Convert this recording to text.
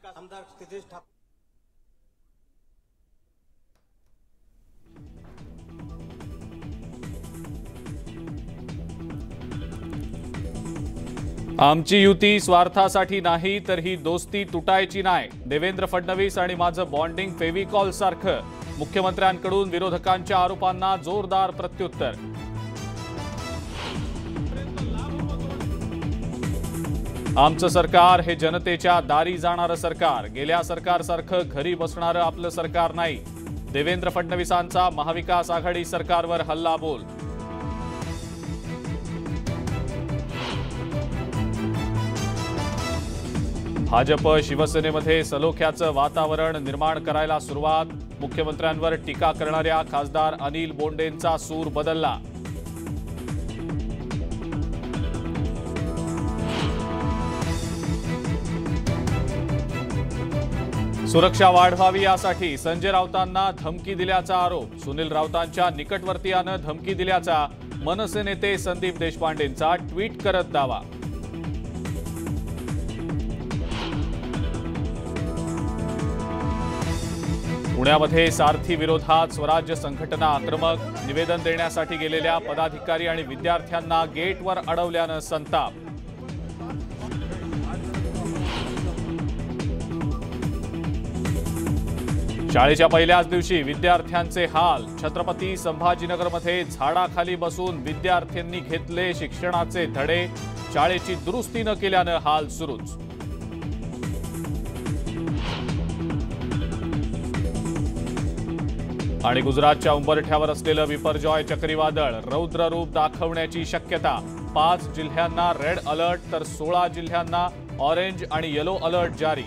आमदार क्षितिज ठाकूर आमची युती स्वार्थासाठी नाही तर ही दोस्ती तुटायची नाही। देवेंद्र फडणवीस आणि माझं बॉन्डिंग फेविकॉल सारखं। मुख्यमंत्र्यांकडून विरोधकांच्या आरोपांना जोरदार प्रत्युत्तर। आमचं सरकार हे जनतेच्या दारी जाणारं सरकार। गेल्या सरकारसारखं घरी बसणारं आपलं सरकार नाही। देवेंद्र फडणवीसांचा महाविकास आघाडी सरकारवर हल्लाबोल। भाजप शिवसेनेमध्ये सलोख्याचं वातावरण निर्माण करायला सुरुवात। मुख्यमंत्र्यांवर टीका करणाऱ्या खासदार अनिल बोंडेंचा सूर बदलला। सुरक्षा वाढवावी यासाठी संजय राऊतांना धमकी दिल्याचा आरोप। सुनील राऊतांच्या निकटवर्तीयानं धमकी दिल्याचा मनसे नेते संदीप देशपांडेंचा ट्विट करत दावा। पुण्यामध्ये सारथी विरोधात स्वराज्य संघटना आक्रमक। निवेदन देण्यासाठी गेलेल्या पदाधिकारी आणि विद्यार्थ्यांना गेटवर अडवल्यानं संताप। शाळेच्या पहिल्याच दिवशी विद्यार्थ्यांचे हाल। छत्रपती संभाजीनगरमध्ये झाडाखाली बसून विद्यार्थ्यांनी घेतले शिक्षणाचे धडे। शाळेची दुरुस्ती न केल्यानं हाल सुरूच। आणि गुजरातच्या उंबरठ्यावर असलेलं बिपरजॉय चक्रीवादळ रौद्र रूप दाखवण्याची शक्यता। 5 जिल्ह्यांना रेड अलर्ट तर 16 जिल्ह्यांना ऑरेंज आणि येलो अलर्ट जारी।